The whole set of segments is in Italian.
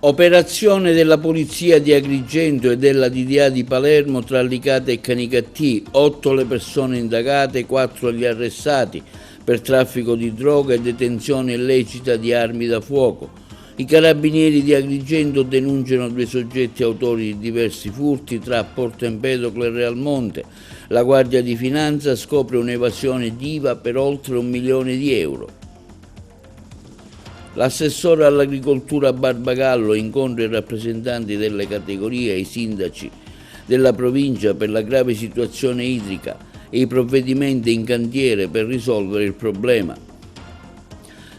Operazione della Polizia di Agrigento e della DDA di Palermo tra Licata e Canicattì, 8 le persone indagate, 4 gli arrestati per traffico di droga e detenzione illecita di armi da fuoco. I carabinieri di Agrigento denunciano 2 soggetti autori di diversi furti tra Porto Empedocle e Realmonte. La Guardia di Finanza scopre un'evasione di IVA per oltre 1 milione di euro. L'assessore all'agricoltura Barbagallo incontra i rappresentanti delle categorie e i sindaci della provincia per la grave situazione idrica e i provvedimenti in cantiere per risolvere il problema.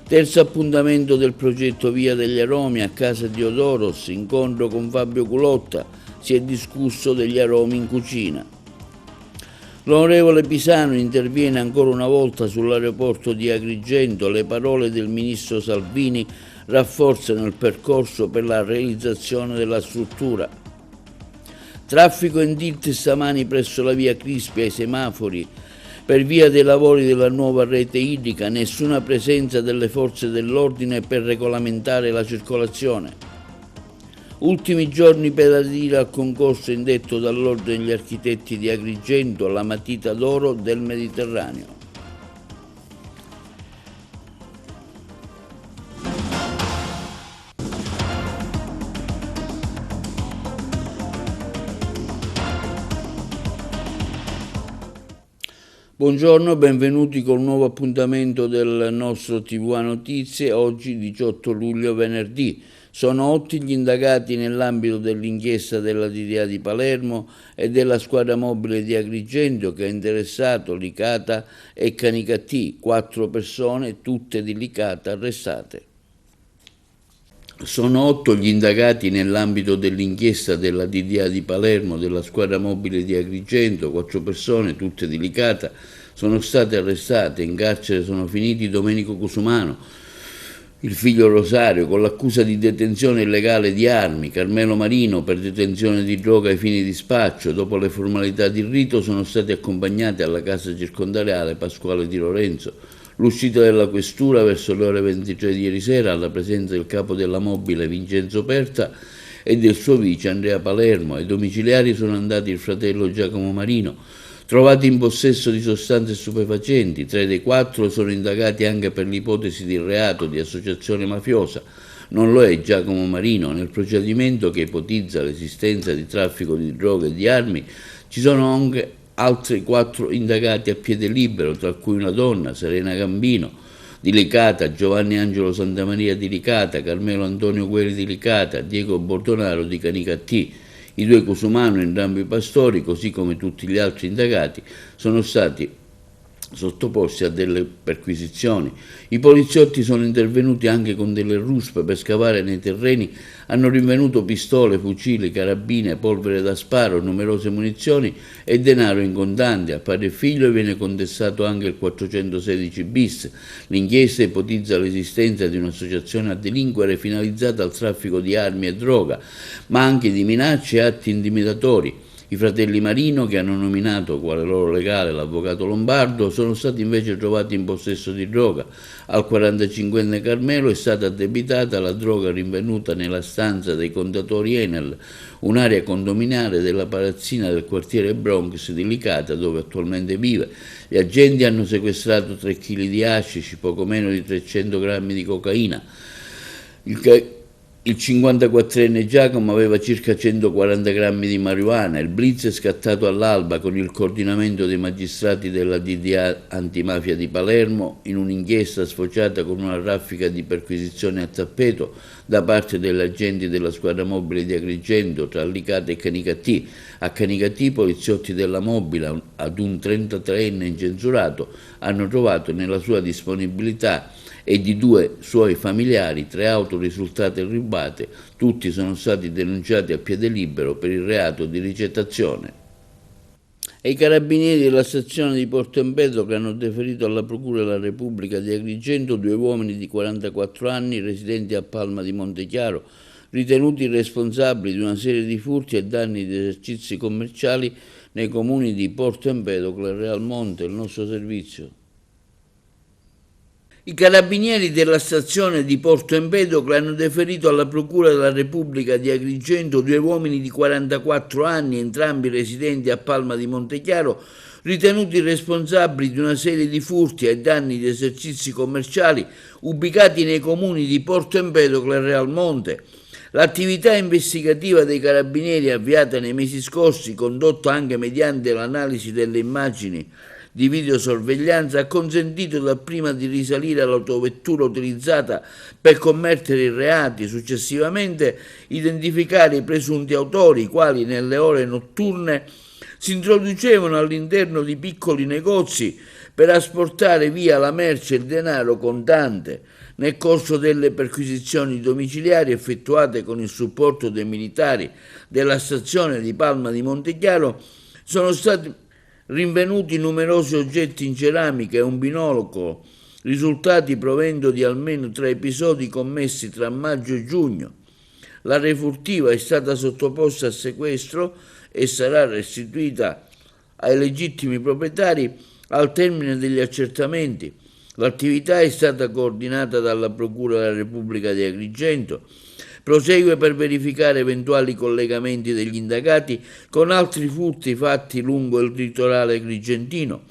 Terzo appuntamento del progetto Via degli Aromi a casa di Odoros, incontro con Fabio Culotta, si è discusso degli aromi in cucina. L'onorevole Pisano interviene ancora una volta sull'aeroporto di Agrigento. Le parole del ministro Salvini rafforzano il percorso per la realizzazione della struttura. Traffico in tilt stamani presso la via Crispi ai semafori. Per via dei lavori della nuova rete idrica, nessuna presenza delle forze dell'ordine per regolamentare la circolazione. Ultimi giorni per adire al concorso indetto dall'Ordine degli Architetti di Agrigento, la matita d'oro del Mediterraneo. Buongiorno, benvenuti col nuovo appuntamento del nostro TV Notizie, oggi 18 luglio venerdì. Sono 8 gli indagati nell'ambito dell'inchiesta della DDA di Palermo e della squadra mobile di Agrigento che ha interessato Licata e Canicattì, 4 persone, tutte di Licata, arrestate. Sono 8 gli indagati nell'ambito dell'inchiesta della DDA di Palermo, della squadra mobile di Agrigento, 4 persone, tutte di Licata, sono state arrestate. In carcere sono finiti Domenico Cusumano, il figlio Rosario, con l'accusa di detenzione illegale di armi, Carmelo Marino per detenzione di droga ai fini di spaccio. Dopo le formalità di rito sono stati accompagnati alla casa circondariale Pasquale Di Lorenzo. L'uscita della questura verso le ore 23 di ieri sera alla presenza del capo della mobile Vincenzo Perta e del suo vice Andrea Palermo. Ai domiciliari sono andati il fratello Giacomo Marino, trovati in possesso di sostanze stupefacenti. 3 dei 4 sono indagati anche per l'ipotesi di reato di associazione mafiosa. Non lo è Giacomo Marino. Nel procedimento che ipotizza l'esistenza di traffico di droga e di armi ci sono anche altri 4 indagati a piede libero, tra cui una donna, Serena Gambino, di Licata, Giovanni Angelo Santamaria di Licata, Carmelo Antonio Gueri di Licata, Diego Bordonaro di Canicattì. I 2 Cusumano, entrambi pastori, così come tutti gli altri indagati, sono stati sottoposti a delle perquisizioni. I poliziotti sono intervenuti anche con delle ruspe per scavare nei terreni, hanno rinvenuto pistole, fucili, carabine, polvere da sparo, numerose munizioni e denaro in contanti. A padre e figlio viene contestato anche il 416 bis. L'inchiesta ipotizza l'esistenza di un'associazione a delinquere finalizzata al traffico di armi e droga, ma anche di minacce e atti intimidatori. I fratelli Marino, che hanno nominato quale loro legale l'avvocato Lombardo, sono stati invece trovati in possesso di droga. Al 45enne Carmelo è stata addebitata la droga rinvenuta nella stanza dei contatori Enel, un'area condominiale della palazzina del quartiere Bronx di Licata, dove attualmente vive. Gli agenti hanno sequestrato 3 kg di hashish, poco meno di 300 grammi di cocaina. Il 54enne Giacomo aveva circa 140 grammi di marijuana. Il blitz è scattato all'alba con il coordinamento dei magistrati della DDA antimafia di Palermo in un'inchiesta sfociata con una raffica di perquisizione a tappeto da parte degli agenti della squadra mobile di Agrigento tra Licata e Canicattì. A Canicattì i poliziotti della mobile ad un 33enne incensurato hanno trovato nella sua disponibilità e di 2 suoi familiari 3 auto risultate rubate. Tutti sono stati denunciati a piede libero per il reato di ricettazione. E i carabinieri della stazione di Porto Empedocle hanno deferito alla Procura della Repubblica di Agrigento 2 uomini di 44 anni residenti a Palma di Montechiaro, ritenuti responsabili di una serie di furti e danni di esercizi commerciali nei comuni di Porto Empedocle e Realmonte. Il nostro servizio. I carabinieri della stazione di Porto Empedocle hanno deferito alla Procura della Repubblica di Agrigento 2 uomini di 44 anni, entrambi residenti a Palma di Montechiaro, ritenuti responsabili di una serie di furti ai danni di esercizi commerciali ubicati nei comuni di Porto Empedocle e Realmonte. L'attività investigativa dei carabinieri avviata nei mesi scorsi, condotta anche mediante l'analisi delle immagini di videosorveglianza, ha consentito dapprima di risalire all'autovettura utilizzata per commettere i reati, successivamente identificare i presunti autori, i quali nelle ore notturne si introducevano all'interno di piccoli negozi per asportare via la merce e il denaro contante. Nel corso delle perquisizioni domiciliari effettuate con il supporto dei militari della stazione di Palma di Montechiaro sono stati rinvenuti numerosi oggetti in ceramica e un binocolo, risultati provenendo di almeno 3 episodi commessi tra maggio e giugno. La refurtiva è stata sottoposta a sequestro e sarà restituita ai legittimi proprietari al termine degli accertamenti. L'attività è stata coordinata dalla Procura della Repubblica di Agrigento. Prosegue per verificare eventuali collegamenti degli indagati con altri furti fatti lungo il litorale agrigentino.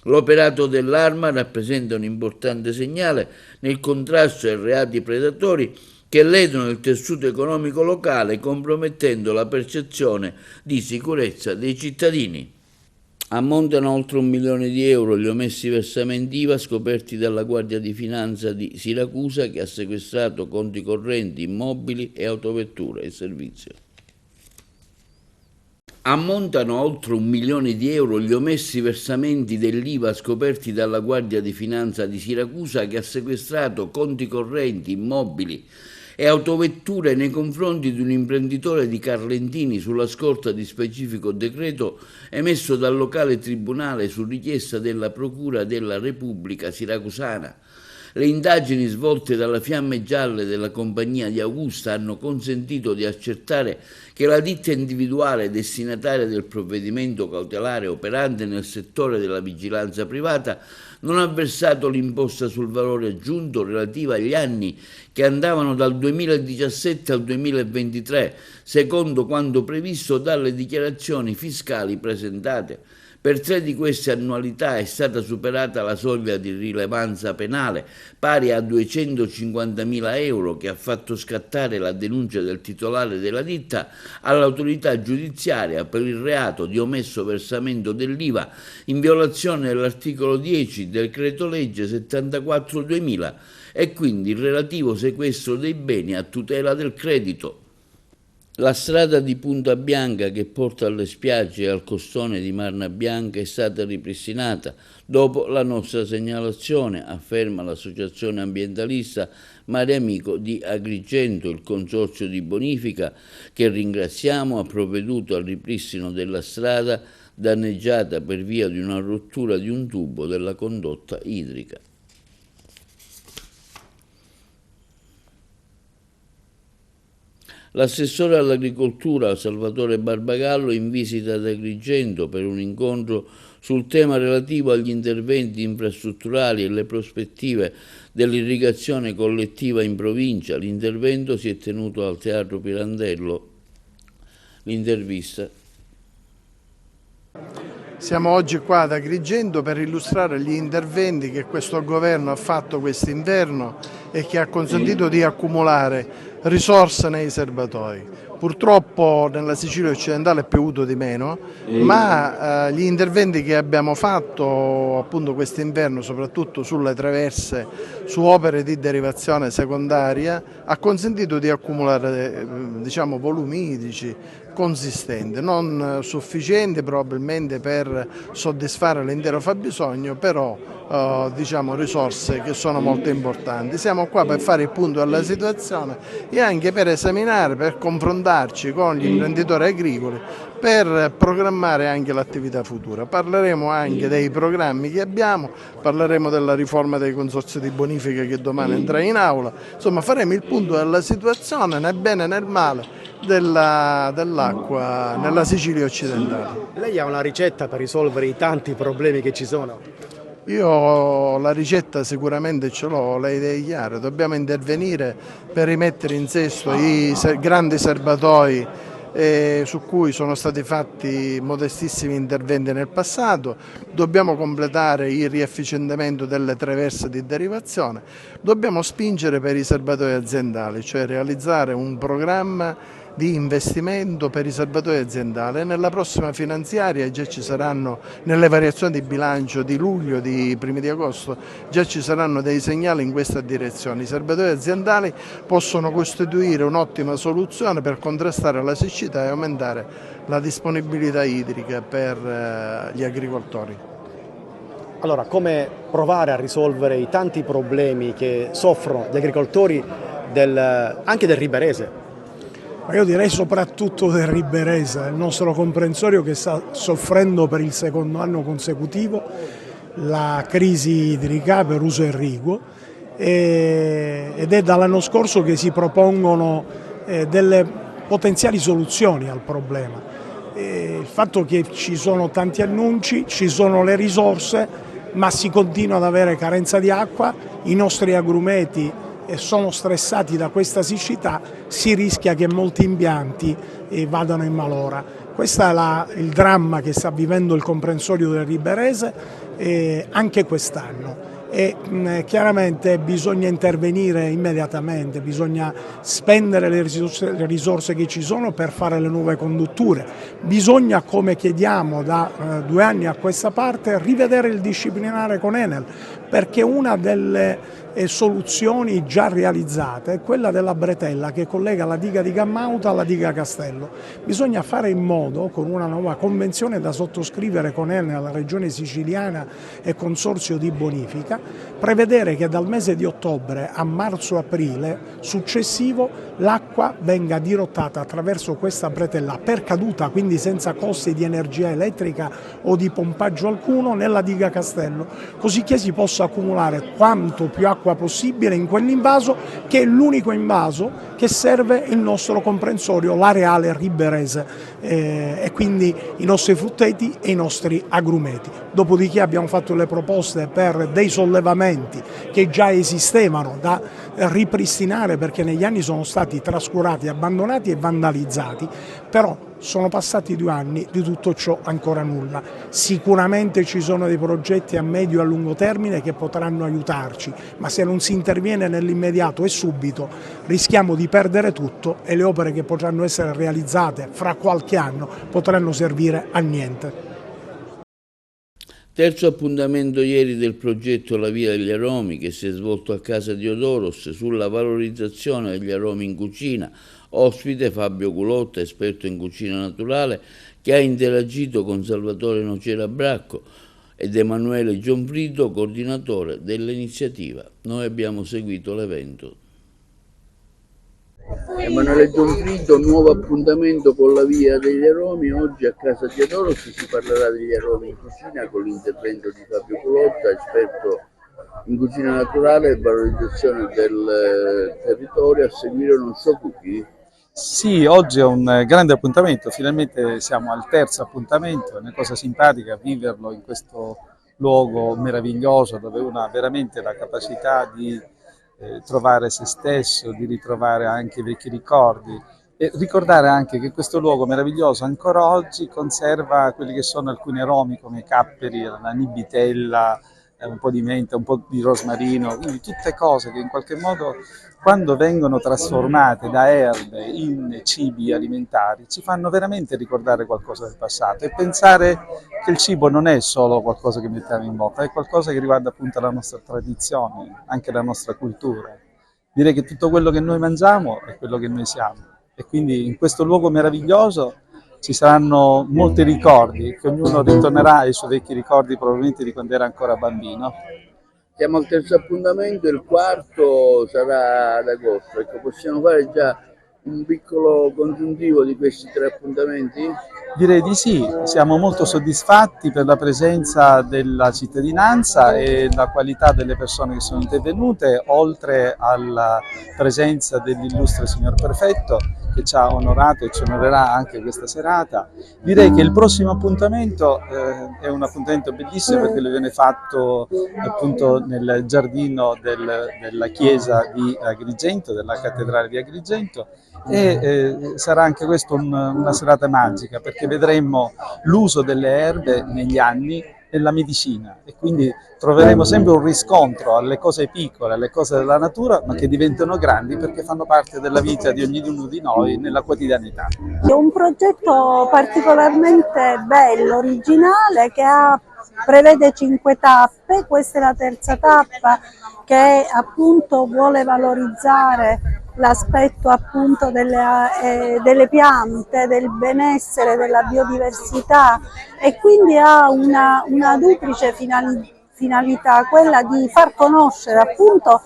L'operato dell'Arma rappresenta un importante segnale nel contrasto ai reati predatori che ledono il tessuto economico locale, compromettendo la percezione di sicurezza dei cittadini. Ammontano oltre 1 milione di euro gli omessi versamenti IVA scoperti dalla Guardia di Finanza di Siracusa, che ha sequestrato conti correnti, immobili e autovetture e servizio. Ammontano oltre 1 milione di euro gli omessi versamenti dell'IVA scoperti dalla Guardia di Finanza di Siracusa, che ha sequestrato conti correnti, immobili e autovetture nei confronti di un imprenditore di Carlentini sulla scorta di specifico decreto emesso dal locale tribunale su richiesta della Procura della Repubblica siracusana. Le indagini svolte dalla Fiamme Gialle della compagnia di Augusta hanno consentito di accertare che la ditta individuale destinataria del provvedimento cautelare operante nel settore della vigilanza privata non ha versato l'imposta sul valore aggiunto relativa agli anni che andavano dal 2017 al 2023, secondo quanto previsto dalle dichiarazioni fiscali presentate. Per 3 di queste annualità è stata superata la soglia di rilevanza penale, pari a 250.000 euro, che ha fatto scattare la denuncia del titolare della ditta all'autorità giudiziaria per il reato di omesso versamento dell'IVA in violazione dell'articolo 10 del decreto legge 74/2000 e quindi il relativo sequestro dei beni a tutela del credito. La strada di Punta Bianca che porta alle spiagge e al costone di Marna Bianca è stata ripristinata dopo la nostra segnalazione, afferma l'associazione ambientalista Mare Amico di Agrigento. Il consorzio di bonifica, che ringraziamo, ha provveduto al ripristino della strada danneggiata per via di una rottura di un tubo della condotta idrica. L'assessore all'agricoltura Salvatore Barbagallo, in visita ad Agrigento per un incontro sul tema relativo agli interventi infrastrutturali e le prospettive dell'irrigazione collettiva in provincia. L'intervento si è tenuto al Teatro Pirandello. L'intervista. Siamo oggi qua ad Agrigento per illustrare gli interventi che questo governo ha fatto quest'inverno e che ha consentito di accumulare risorse nei serbatoi. Purtroppo nella Sicilia occidentale è piovuto di meno, ma gli interventi che abbiamo fatto appunto quest'inverno, soprattutto sulle traverse, su opere di derivazione secondaria, ha consentito di accumulare volumi idrici consistenti, non sufficienti probabilmente per soddisfare l'intero fabbisogno, però risorse che sono molto importanti. Siamo qua per fare il punto della situazione e anche per esaminare, per confrontarci con gli imprenditori agricoli, per programmare anche l'attività futura. Parleremo anche dei programmi che abbiamo, parleremo della riforma dei consorzi di bonifica che domani entrerà in aula, insomma faremo il punto della situazione nel bene e nel male dell'acqua nella Sicilia occidentale. Lei ha una ricetta per risolvere i tanti problemi che ci sono? Io la ricetta sicuramente ce l'ho, le idee chiare, dobbiamo intervenire per rimettere in sesto i grandi serbatoi su cui sono stati fatti modestissimi interventi nel passato, dobbiamo completare il riefficientamento delle traverse di derivazione, dobbiamo spingere per i serbatoi aziendali, cioè realizzare un programma di investimento per i serbatoi aziendali. Nella prossima finanziaria già ci saranno, nelle variazioni di bilancio di luglio, di primi di agosto, già ci saranno dei segnali in questa direzione. I serbatoi aziendali possono costituire un'ottima soluzione per contrastare la siccità e aumentare la disponibilità idrica per gli agricoltori. Allora, come provare a risolvere i tanti problemi che soffrono gli agricoltori anche del Riberese? Ma io direi soprattutto del Riberese, il nostro comprensorio che sta soffrendo per il secondo anno consecutivo la crisi idrica per uso irriguo ed è dall'anno scorso che si propongono delle potenziali soluzioni al problema. Il fatto che ci sono tanti annunci, ci sono le risorse, ma si continua ad avere carenza di acqua, i nostri agrumeti sono stressati da questa siccità, si rischia che molti impianti vadano in malora. Questo è il dramma che sta vivendo il comprensorio del Riberese anche quest'anno. Chiaramente bisogna intervenire immediatamente, bisogna spendere le risorse che ci sono per fare le nuove condutture, bisogna, come chiediamo da 2 anni a questa parte, rivedere il disciplinare con Enel, perché una delle soluzioni già realizzate è quella della bretella che collega la diga di Gammauta alla diga Castello. Bisogna fare in modo, con una nuova convenzione da sottoscrivere con Enel, la Regione Siciliana e Consorzio di Bonifica, prevedere che dal mese di ottobre a marzo-aprile successivo l'acqua venga dirottata attraverso questa bretella per caduta, quindi senza costi di energia elettrica o di pompaggio alcuno, nella diga Castello, così che si possa accumulare quanto più acqua possibile in quell'invaso, che è l'unico invaso che serve il nostro comprensorio, l'areale riberese, e quindi i nostri frutteti e i nostri agrumeti. Dopodiché abbiamo fatto le proposte per dei sollevamenti che già esistevano da ripristinare, perché negli anni sono stati trascurati, abbandonati e vandalizzati, però sono passati 2 anni, di tutto ciò ancora nulla. Sicuramente ci sono dei progetti a medio e a lungo termine che potranno aiutarci, ma se non si interviene nell'immediato e subito rischiamo di perdere tutto e le opere che potranno essere realizzate fra qualche anno potranno servire a niente. Terzo appuntamento ieri del progetto La Via degli Aromi, che si è svolto a casa di Odoros sulla valorizzazione degli aromi in cucina. Ospite Fabio Culotta, esperto in cucina naturale, che ha interagito con Salvatore Nocera Bracco ed Emanuele Gionfriddo, coordinatore dell'iniziativa. Noi abbiamo seguito l'evento. Emanuele Gionfriddo, nuovo appuntamento con la Via degli Aromi. Oggi a casa di Odoros si parlerà degli aromi in cucina con l'intervento di Fabio Culotta, esperto in cucina naturale e valorizzazione del territorio. A seguire non so cookie. Sì, oggi è un grande appuntamento, finalmente siamo al terzo appuntamento, è una cosa simpatica viverlo in questo luogo meraviglioso dove uno ha veramente la capacità di trovare se stesso, di ritrovare anche i vecchi ricordi e ricordare anche che questo luogo meraviglioso ancora oggi conserva quelli che sono alcuni aromi come i capperi, la nibitella, un po' di menta, un po' di rosmarino, quindi tutte cose che in qualche modo quando vengono trasformate da erbe in cibi alimentari ci fanno veramente ricordare qualcosa del passato e pensare che il cibo non è solo qualcosa che mettiamo in bocca, è qualcosa che riguarda appunto la nostra tradizione, anche la nostra cultura. Direi che tutto quello che noi mangiamo è quello che noi siamo e quindi in questo luogo meraviglioso ci saranno molti ricordi, che ognuno ritornerà ai suoi vecchi ricordi probabilmente di quando era ancora bambino. Siamo al terzo appuntamento, il quarto sarà ad agosto. Ecco, possiamo fare già un piccolo congiuntivo di questi 3 appuntamenti? Direi di sì, siamo molto soddisfatti per la presenza della cittadinanza e la qualità delle persone che sono intervenute, oltre alla presenza dell'illustre signor Prefetto, che ci ha onorato e ci onorerà anche questa serata. Direi che il prossimo appuntamento è un appuntamento bellissimo perché lo viene fatto appunto nel giardino della chiesa di Agrigento, della cattedrale di Agrigento, e sarà anche questo una serata magica perché vedremo l'uso delle erbe negli anni nella medicina e quindi troveremo sempre un riscontro alle cose piccole, alle cose della natura, ma che diventano grandi perché fanno parte della vita di ognuno di noi nella quotidianità. È un progetto particolarmente bello, originale, che prevede 5 tappe. Questa è la terza tappa, che appunto vuole valorizzare l'aspetto appunto delle piante, del benessere, della biodiversità, e quindi ha una duplice finalità, quella di far conoscere appunto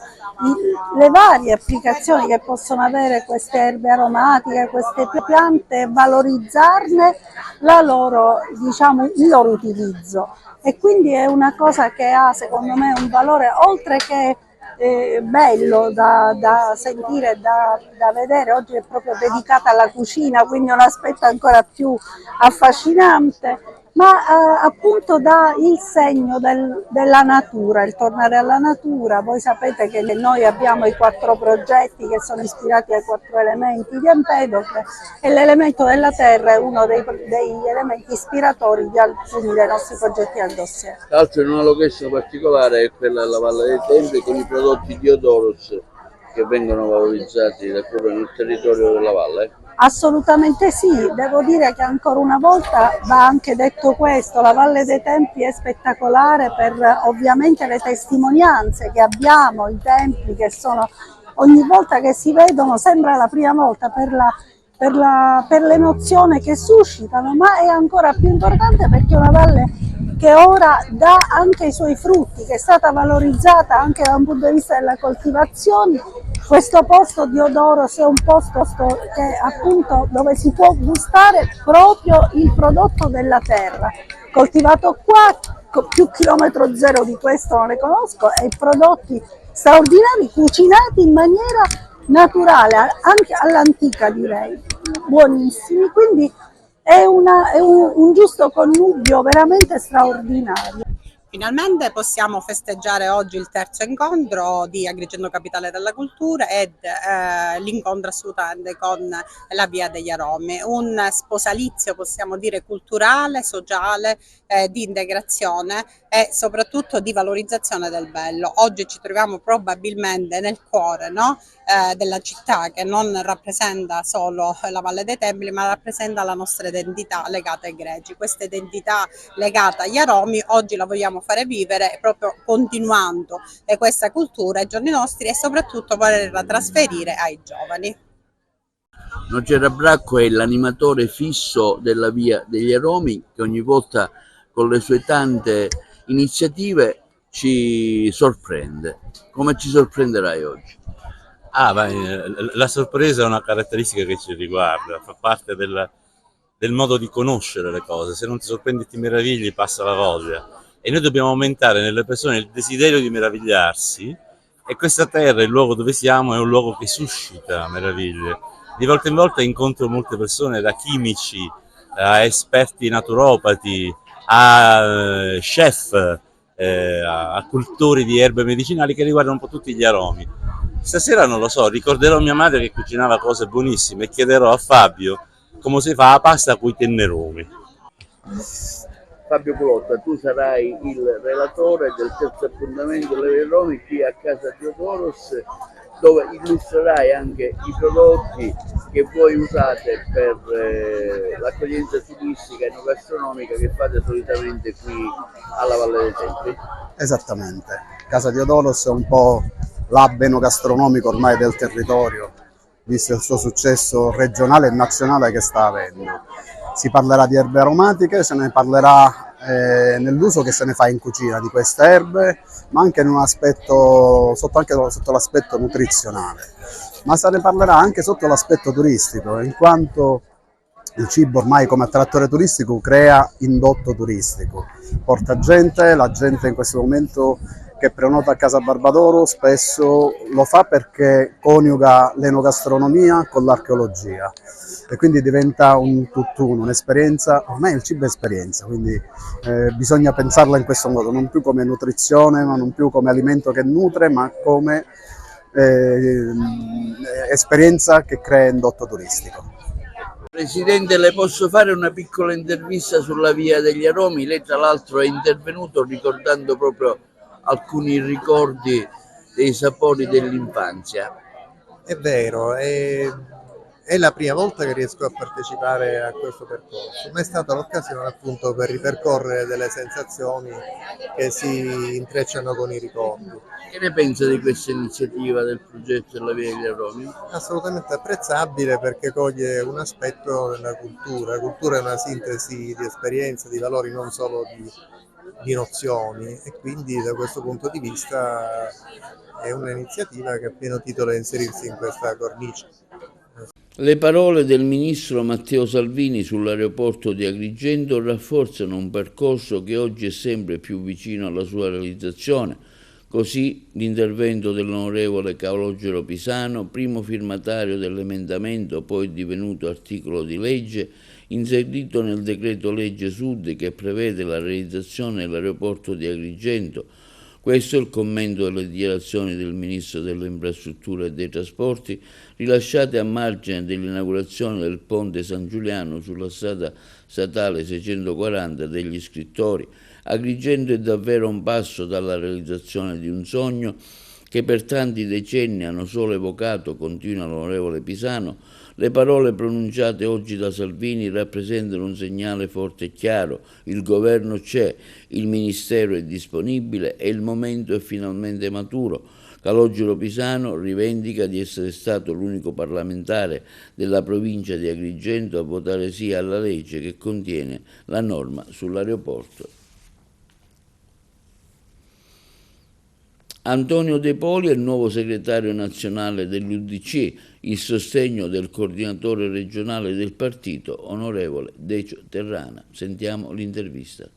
le varie applicazioni che possono avere queste erbe aromatiche, queste piante, valorizzarne il loro utilizzo. E quindi è una cosa che ha, secondo me, un valore oltre che bello da sentire, da vedere. Oggi è proprio dedicata alla cucina, quindi è un aspetto ancora più affascinante, ma appunto dà il segno della natura, il tornare alla natura. Voi sapete che noi abbiamo i 4 progetti che sono ispirati ai 4 elementi di Empedocle, e l'elemento della terra è uno degli elementi ispiratori di alcuni dei nostri progetti al dossier. Tra l'altro in una location particolare è quella della Valle dei Templi, con i prodotti di Odoros che vengono valorizzati proprio nel territorio della valle. Assolutamente sì, devo dire che ancora una volta va anche detto questo: la Valle dei Templi è spettacolare per ovviamente le testimonianze che abbiamo, i templi che sono, ogni volta che si vedono sembra la prima volta per l'emozione che suscitano, ma è ancora più importante perché è una valle che ora dà anche i suoi frutti, che è stata valorizzata anche da un punto di vista della coltivazione. Questo posto di Odoros è un posto che appunto dove si può gustare proprio il prodotto della terra, coltivato qua, più chilometro zero di questo non ne conosco, e prodotti straordinari, cucinati in maniera naturale, anche all'antica direi, buonissimi, quindi è un giusto connubio veramente straordinario. Finalmente possiamo festeggiare oggi il terzo incontro di Agrigento Capitale della Cultura ed l'incontro assolutamente con la Via degli Aromi, un sposalizio possiamo dire culturale, sociale, di integrazione e soprattutto di valorizzazione del bello. Oggi ci troviamo probabilmente nel cuore, no? Della città, che non rappresenta solo la Valle dei Templi ma rappresenta la nostra identità legata ai greci. Questa identità legata agli aromi oggi la vogliamo fare vivere proprio continuando questa cultura ai giorni nostri e soprattutto volerla trasferire ai giovani. Nocera Bracco è l'animatore fisso della Via degli Aromi, che ogni volta con le sue tante iniziative ci sorprende. Come ci sorprenderai oggi? La sorpresa è una caratteristica che ci riguarda, fa parte del modo di conoscere le cose. Se non ti sorprendi e ti meravigli, passa la voglia. E noi dobbiamo aumentare nelle persone il desiderio di meravigliarsi, e questa terra, il luogo dove siamo, è un luogo che suscita meraviglie. Di volta in volta incontro molte persone, da chimici a esperti naturopati, a chef, a cultori di erbe medicinali, che riguardano un po' tutti gli aromi. Stasera non lo so, ricorderò mia madre che cucinava cose buonissime e chiederò a Fabio come si fa la pasta con i tenneroni. Fabio Culotta, tu sarai il relatore del terzo appuntamento delle Aromi qui a casa di Odoros, dove illustrerai anche i prodotti che voi usate per l'accoglienza turistica e enogastronomica che fate solitamente qui alla Valle dei Templi. Esattamente, Casa di Odoros è un po' l'hub enogastronomico ormai del territorio, visto il suo successo regionale e nazionale che sta avendo. Si parlerà di erbe aromatiche, se ne parlerà nell'uso che se ne fa in cucina di queste erbe, ma anche in un aspetto, sotto l'aspetto nutrizionale. Ma se ne parlerà anche sotto l'aspetto turistico, in quanto il cibo ormai come attrattore turistico crea indotto turistico, porta gente, la gente in questo momento che prenota a Casa Barbadoro spesso lo fa perché coniuga l'enogastronomia con l'archeologia e quindi diventa un tutt'uno, un'esperienza. Ormai il cibo è esperienza, quindi bisogna pensarla in questo modo, non più come nutrizione, ma non più come alimento che nutre, ma come esperienza che crea indotto turistico. Presidente, le posso fare una piccola intervista sulla Via degli Aromi? Lei tra l'altro è intervenuto ricordando proprio alcuni ricordi dei sapori dell'infanzia. È vero, è la prima volta che riesco a partecipare a questo percorso, ma è stata l'occasione appunto per ripercorrere delle sensazioni che si intrecciano con i ricordi. Che ne pensa di questa iniziativa del progetto della Via degli Aromi? Assolutamente apprezzabile perché coglie un aspetto della cultura. La cultura è una sintesi di esperienze, di valori, non solo di nozioni, e quindi da questo punto di vista è un'iniziativa che ha pieno titolo di inserirsi in questa cornice. Le parole del ministro Matteo Salvini sull'aeroporto di Agrigento rafforzano un percorso che oggi è sempre più vicino alla sua realizzazione. Così l'intervento dell'onorevole Calogero Pisano, primo firmatario dell'emendamento poi divenuto articolo di legge, inserito nel decreto legge Sud che prevede la realizzazione dell'aeroporto di Agrigento. Questo è il commento delle dichiarazioni del Ministro delle Infrastrutture e dei Trasporti rilasciate a margine dell'inaugurazione del ponte San Giuliano sulla strada statale 640 degli Scrittori. Agrigento è davvero un passo dalla realizzazione di un sogno che per tanti decenni hanno solo evocato, continua l'onorevole Pisano. Le parole pronunciate oggi da Salvini rappresentano un segnale forte e chiaro. Il governo c'è, il ministero è disponibile e il momento è finalmente maturo. Calogero Pisano rivendica di essere stato l'unico parlamentare della provincia di Agrigento a votare sì alla legge che contiene la norma sull'aeroporto. Antonio De Poli è il nuovo segretario nazionale dell'UDC, il sostegno del coordinatore regionale del partito, onorevole Decio Terrana. Sentiamo l'intervista.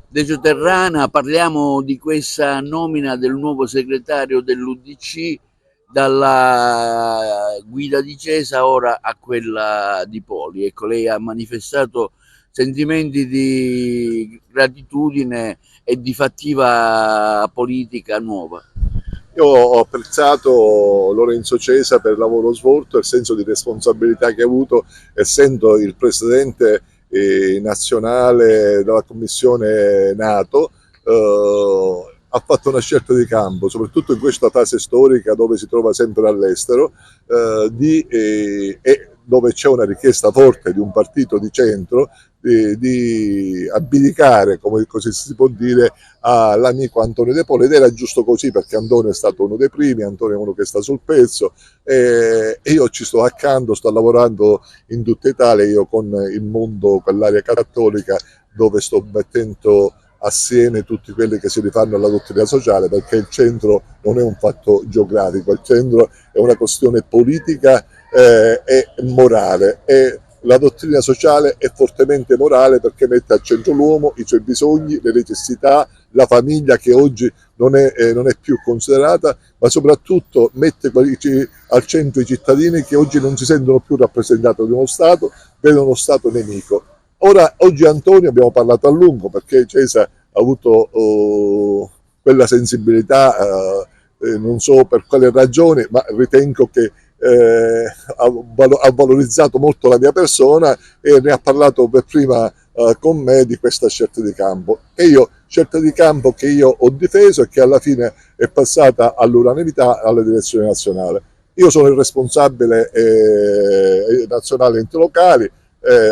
Decio Terrana, parliamo di questa nomina del nuovo segretario dell'UDC dalla guida di Cesa ora a quella di Poli. Ecco, lei ha manifestato sentimenti di gratitudine e di fattiva politica nuova. Io ho apprezzato Lorenzo Cesa per il lavoro svolto e il senso di responsabilità che ha avuto, essendo il presidente nazionale della commissione NATO. Ha fatto una scelta di campo, soprattutto in questa fase storica dove si trova sempre all'estero, e dove c'è una richiesta forte di un partito di centro di abdicare, come così si può dire, all'amico Antonio De Poli, ed era giusto così perché Antonio è stato uno dei primi, Antonio è uno che sta sul pezzo e io ci sto accanto, sto lavorando in tutta Italia, io con il mondo, con l'area cattolica, dove sto mettendo assieme tutti quelli che si rifanno alla dottrina sociale, perché il centro non è un fatto geografico, il centro è una questione politica e morale, e la dottrina sociale è fortemente morale perché mette al centro l'uomo, i suoi bisogni, le necessità, la famiglia che oggi non è più considerata, ma soprattutto mette al centro i cittadini che oggi non si sentono più rappresentati da uno Stato, vedono uno Stato nemico. Oggi Antonio abbiamo parlato a lungo perché Cesa ha avuto quella sensibilità, non so per quale ragione, ma ritengo che ha valorizzato molto la mia persona e ne ha parlato per prima con me di questa scelta di campo. E io, scelta di campo che io ho difeso e che alla fine è passata all'unanimità alla direzione nazionale. Io sono il responsabile nazionale enti locali,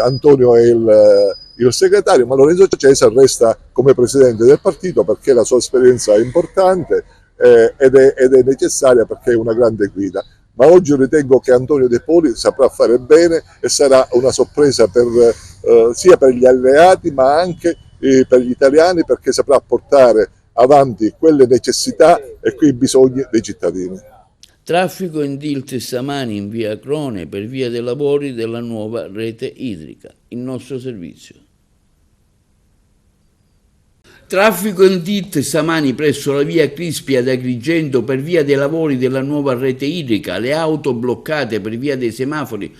Antonio è il segretario, ma Lorenzo Cesa resta come presidente del partito perché la sua esperienza è importante ed è necessaria perché è una grande guida. Ma oggi ritengo che Antonio De Poli saprà fare bene e sarà una sorpresa sia per gli alleati ma anche per gli italiani, perché saprà portare avanti quelle necessità e quei bisogni dei cittadini. Traffico in tilt stamani in via Crone per via dei lavori della nuova rete idrica. Il nostro servizio. Traffico in tit stamani presso la via Crispi ad Agrigento per via dei lavori della nuova rete idrica, le auto bloccate per via dei semafori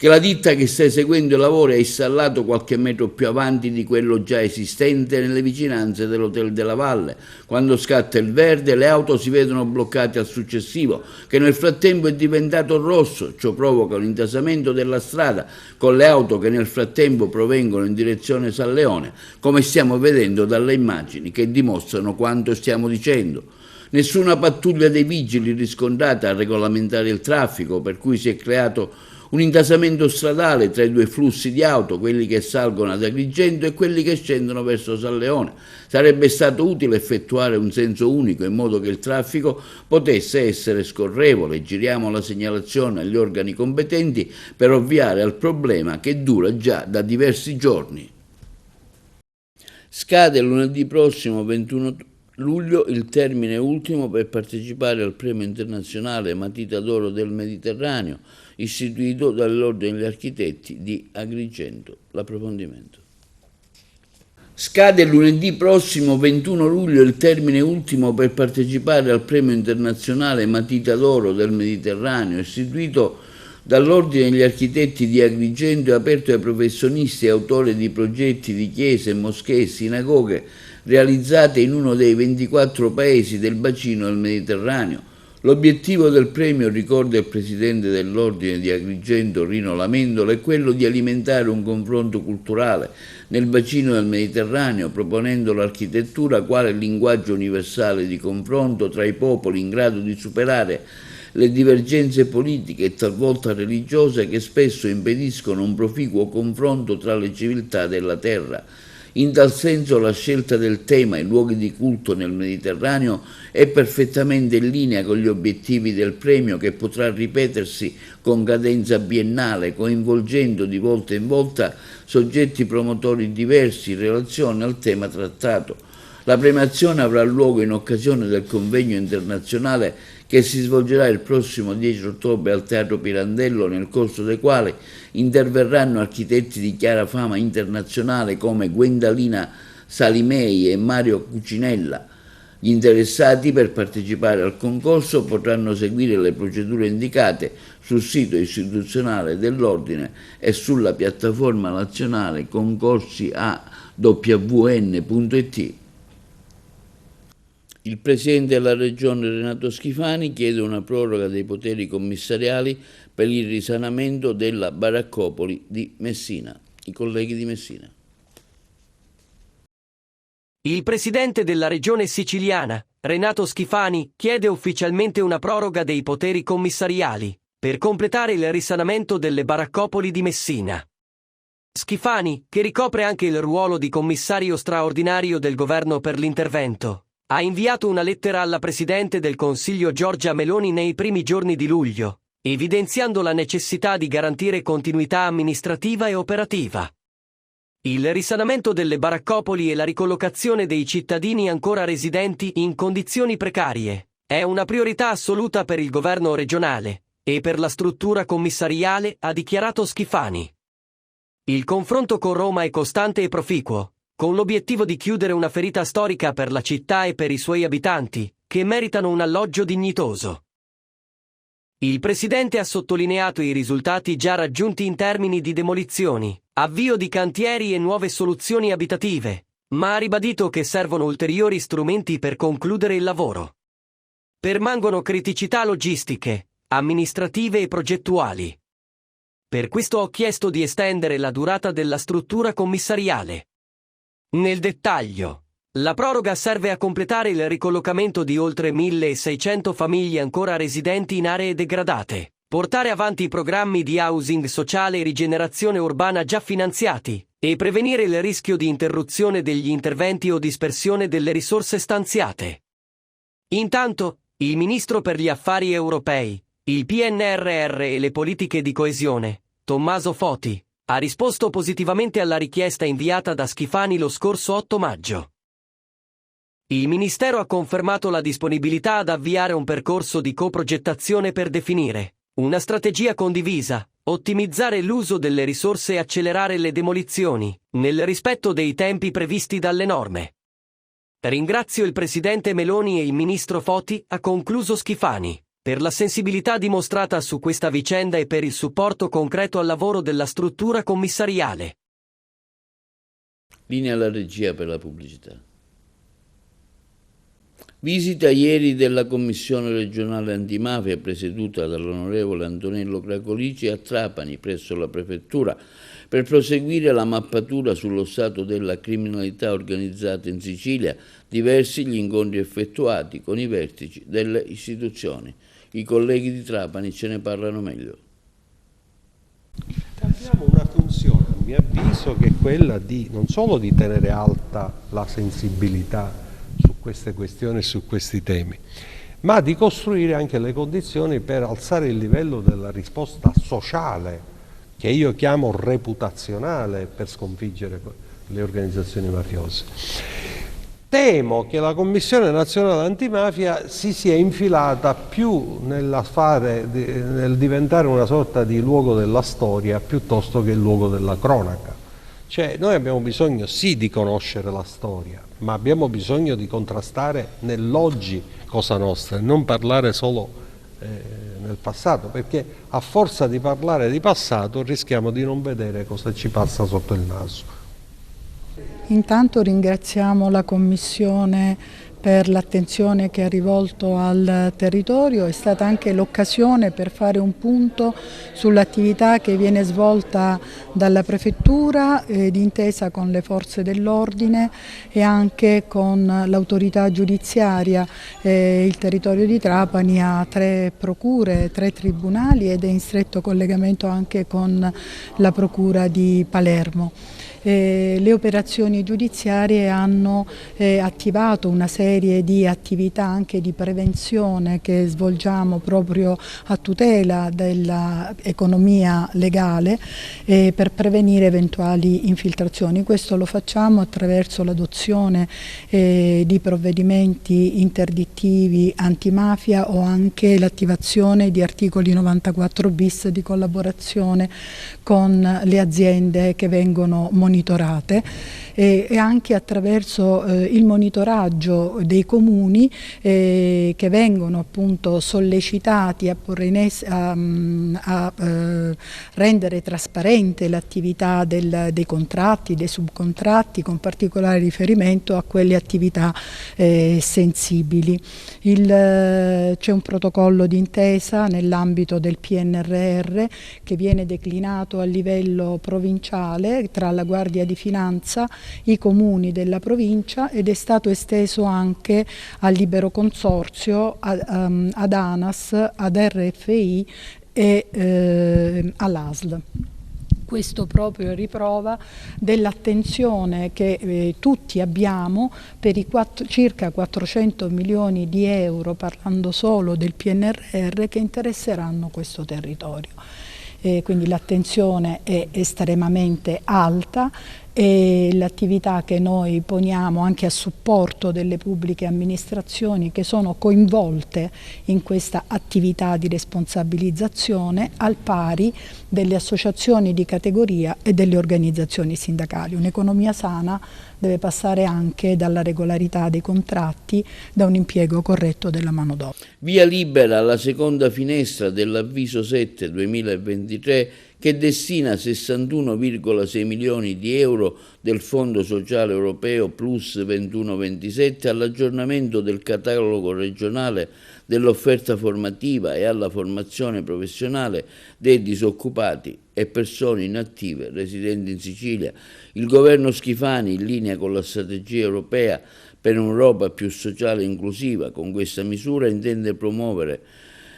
che la ditta che sta eseguendo i lavori ha installato qualche metro più avanti di quello già esistente nelle vicinanze dell'Hotel della Valle. Quando scatta il verde le auto si vedono bloccate al successivo, che nel frattempo è diventato rosso. Ciò provoca un intasamento della strada con le auto che nel frattempo provengono in direzione San Leone, come stiamo vedendo dalle immagini che dimostrano quanto stiamo dicendo. Nessuna pattuglia dei vigili riscontrata a regolamentare il traffico, per cui si è creato un intasamento stradale tra i due flussi di auto, quelli che salgono ad Agrigento e quelli che scendono verso San Leone. Sarebbe stato utile effettuare un senso unico in modo che il traffico potesse essere scorrevole. Giriamo la segnalazione agli organi competenti per ovviare al problema che dura già da diversi giorni. Scade lunedì prossimo 21 luglio il termine ultimo per partecipare al premio internazionale Matita d'Oro del Mediterraneo, istituito dall'Ordine degli Architetti di Agrigento. L'approfondimento. Scade lunedì prossimo 21 luglio il termine ultimo per partecipare al premio internazionale Matita d'Oro del Mediterraneo, istituito dall'Ordine degli Architetti di Agrigento e aperto ai professionisti e autori di progetti di chiese, moschee e sinagoghe realizzate in uno dei 24 paesi del bacino del Mediterraneo. L'obiettivo del premio, ricorda il presidente dell'Ordine di Agrigento Rino Lamendola, è quello di alimentare un confronto culturale nel bacino del Mediterraneo, proponendo l'architettura quale linguaggio universale di confronto tra i popoli in grado di superare le divergenze politiche e talvolta religiose che spesso impediscono un proficuo confronto tra le civiltà della terra. In tal senso la scelta del tema i luoghi di culto nel Mediterraneo è perfettamente in linea con gli obiettivi del premio, che potrà ripetersi con cadenza biennale, coinvolgendo di volta in volta soggetti promotori diversi in relazione al tema trattato. La premiazione avrà luogo in occasione del convegno internazionale che si svolgerà il prossimo 10 ottobre al Teatro Pirandello, nel corso del quale interverranno architetti di chiara fama internazionale come Gwendalina Salimei e Mario Cucinella. Gli interessati per partecipare al concorso potranno seguire le procedure indicate sul sito istituzionale dell'Ordine e sulla piattaforma nazionale concorsi.awn.it. Il Presidente della Regione Renato Schifani chiede una proroga dei poteri commissariali per il risanamento della baraccopoli di Messina. I colleghi di Messina. Il Presidente della Regione Siciliana, Renato Schifani, chiede ufficialmente una proroga dei poteri commissariali per completare il risanamento delle baraccopoli di Messina. Schifani, che ricopre anche il ruolo di commissario straordinario del governo per l'intervento, ha inviato una lettera alla Presidente del Consiglio Giorgia Meloni nei primi giorni di luglio, evidenziando la necessità di garantire continuità amministrativa e operativa. Il risanamento delle baraccopoli e la ricollocazione dei cittadini ancora residenti in condizioni precarie è una priorità assoluta per il governo regionale e per la struttura commissariale, ha dichiarato Schifani. Il confronto con Roma è costante e proficuo, con l'obiettivo di chiudere una ferita storica per la città e per i suoi abitanti, che meritano un alloggio dignitoso. Il Presidente ha sottolineato i risultati già raggiunti in termini di demolizioni, avvio di cantieri e nuove soluzioni abitative, ma ha ribadito che servono ulteriori strumenti per concludere il lavoro. Permangono criticità logistiche, amministrative e progettuali. Per questo ho chiesto di estendere la durata della struttura commissariale. Nel dettaglio, la proroga serve a completare il ricollocamento di oltre 1.600 famiglie ancora residenti in aree degradate, portare avanti i programmi di housing sociale e rigenerazione urbana già finanziati, e prevenire il rischio di interruzione degli interventi o dispersione delle risorse stanziate. Intanto, il Ministro per gli Affari Europei, il PNRR e le politiche di coesione, Tommaso Foti, ha risposto positivamente alla richiesta inviata da Schifani lo scorso 8 maggio. Il Ministero ha confermato la disponibilità ad avviare un percorso di coprogettazione per definire una strategia condivisa, ottimizzare l'uso delle risorse e accelerare le demolizioni, nel rispetto dei tempi previsti dalle norme. Ringrazio il presidente Meloni e il ministro Foti, ha concluso Schifani, per la sensibilità dimostrata su questa vicenda e per il supporto concreto al lavoro della struttura commissariale. Linea alla regia per la pubblicità. Visita ieri della Commissione regionale antimafia presieduta dall'onorevole Antonello Cracolici a Trapani presso la prefettura per proseguire la mappatura sullo stato della criminalità organizzata in Sicilia, diversi gli incontri effettuati con i vertici delle istituzioni. I colleghi di Trapani ce ne parlano meglio. Abbiamo una funzione, a mio avviso, che è quella di non solo di tenere alta la sensibilità su queste questioni, su questi temi, ma di costruire anche le condizioni per alzare il livello della risposta sociale, che io chiamo reputazionale, per sconfiggere le organizzazioni mafiose. Temo che la Commissione Nazionale Antimafia si sia infilata più nel diventare una sorta di luogo della storia piuttosto che il luogo della cronaca. Cioè, noi abbiamo bisogno sì di conoscere la storia, ma abbiamo bisogno di contrastare nell'oggi Cosa Nostra e non parlare solo nel passato, perché a forza di parlare di passato rischiamo di non vedere cosa ci passa sotto il naso. Intanto ringraziamo la Commissione per l'attenzione che ha rivolto al territorio, è stata anche l'occasione per fare un punto sull'attività che viene svolta dalla Prefettura d'intesa con le forze dell'ordine e anche con l'autorità giudiziaria. Il territorio di Trapani ha 3 procure, 3 tribunali ed è in stretto collegamento anche con la procura di Palermo. Le operazioni giudiziarie hanno attivato una serie di attività anche di prevenzione che svolgiamo proprio a tutela dell'economia legale per prevenire eventuali infiltrazioni. Questo lo facciamo attraverso l'adozione di provvedimenti interdittivi antimafia o anche l'attivazione di articoli 94 bis di collaborazione con le aziende che vengono monitorate e anche attraverso il monitoraggio dei comuni che vengono appunto sollecitati a rendere trasparente l'attivita dei contratti, dei subcontratti, con particolare riferimento a quelle attività sensibili. C'è un protocollo d'intesa nell'ambito del PNRR che viene declinato a livello provinciale tra la Guardia di Finanza, i comuni della provincia ed è stato esteso anche al libero consorzio, ad ANAS, ad RFI e all'ASL. Questo proprio a riprova dell'attenzione che tutti abbiamo per i circa 400 milioni di euro, parlando solo del PNRR, che interesseranno questo territorio. Quindi l'attenzione è estremamente alta e l'attività che noi poniamo anche a supporto delle pubbliche amministrazioni che sono coinvolte in questa attività di responsabilizzazione al pari delle associazioni di categoria e delle organizzazioni sindacali. Un'economia sana deve passare anche dalla regolarità dei contratti, da un impiego corretto della manodopera. Via libera alla seconda finestra dell'avviso 7 2023 che destina 61,6 milioni di euro del Fondo Sociale Europeo plus 21-27 all'aggiornamento del catalogo regionale dell'offerta formativa e alla formazione professionale dei disoccupati e persone inattive residenti in Sicilia. Il governo Schifani, in linea con la strategia europea per un'Europa più sociale e inclusiva, con questa misura intende promuovere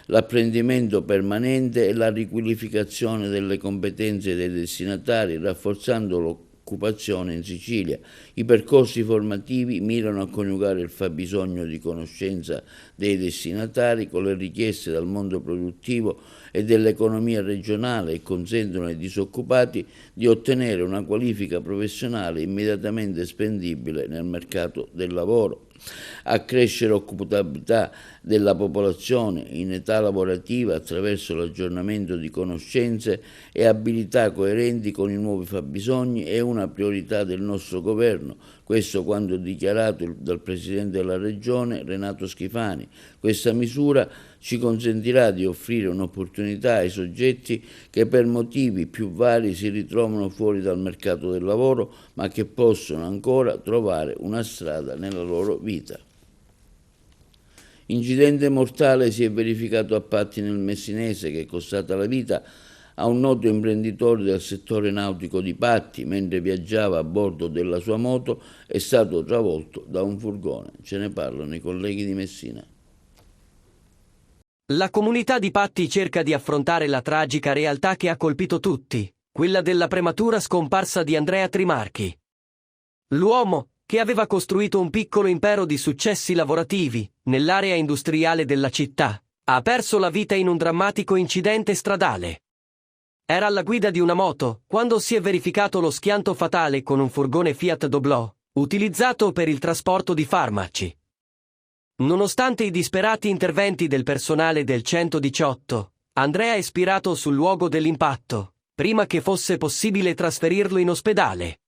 l'apprendimento permanente e la riqualificazione delle competenze dei destinatari, rafforzando l'occupazione in Sicilia. I percorsi formativi mirano a coniugare il fabbisogno di conoscenza dei destinatari con le richieste dal mondo produttivo e dell'economia regionale e consentono ai disoccupati di ottenere una qualifica professionale immediatamente spendibile nel mercato del lavoro. accrescere l'occupabilità della popolazione in età lavorativa attraverso l'aggiornamento di conoscenze e abilità coerenti con i nuovi fabbisogni è una priorità del nostro governo, questo quanto dichiarato dal Presidente della Regione Renato Schifani. Questa misura ci consentirà di offrire un'opportunità ai soggetti che per motivi più vari si ritrovano fuori dal mercato del lavoro, ma che possono ancora trovare una strada nella loro vita. Incidente mortale si è verificato a Patti nel Messinese che è costata la vita a un noto imprenditore del settore nautico di Patti mentre viaggiava a bordo della sua moto, è stato travolto da un furgone. Ce ne parlano i colleghi di Messina. La comunità di Patti cerca di affrontare la tragica realtà che ha colpito tutti, quella della prematura scomparsa di Andrea Trimarchi. L'uomo, che aveva costruito un piccolo impero di successi lavorativi nell'area industriale della città, ha perso la vita in un drammatico incidente stradale. Era alla guida di una moto quando si è verificato lo schianto fatale con un furgone Fiat Doblò, utilizzato per il trasporto di farmaci. Nonostante i disperati interventi del personale del 118, Andrea è spirato sul luogo dell'impatto, prima che fosse possibile trasferirlo in ospedale.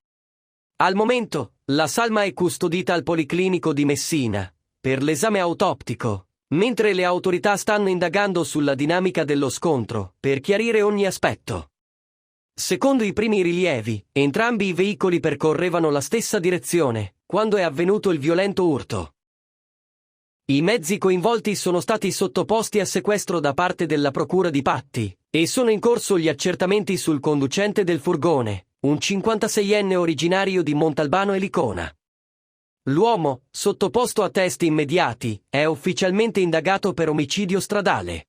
Al momento, la salma è custodita al Policlinico di Messina per l'esame autoptico, mentre le autorità stanno indagando sulla dinamica dello scontro per chiarire ogni aspetto. Secondo i primi rilievi, entrambi i veicoli percorrevano la stessa direzione quando è avvenuto il violento urto. I mezzi coinvolti sono stati sottoposti a sequestro da parte della Procura di Patti e sono in corso gli accertamenti sul conducente del furgone, un 56enne originario di Montalbano e Licona. L'uomo, sottoposto a test immediati, è ufficialmente indagato per omicidio stradale.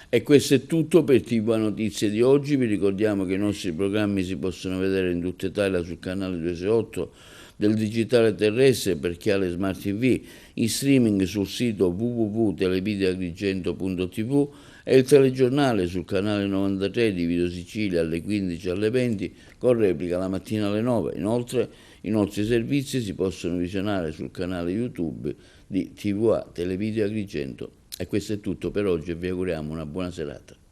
E questo è tutto per TV Notizie di oggi. Vi ricordiamo che i nostri programmi si possono vedere in tutta Italia sul canale 268 del digitale terrestre per chi ha le smart TV, in streaming sul sito www.televideoagrigento.tv e il telegiornale sul canale 93 di Video Sicilia alle 15 e alle 20 con replica la mattina alle 9. Inoltre i nostri servizi si possono visionare sul canale YouTube di TVA Televideo Agrigento. E questo è tutto per oggi e vi auguriamo una buona serata.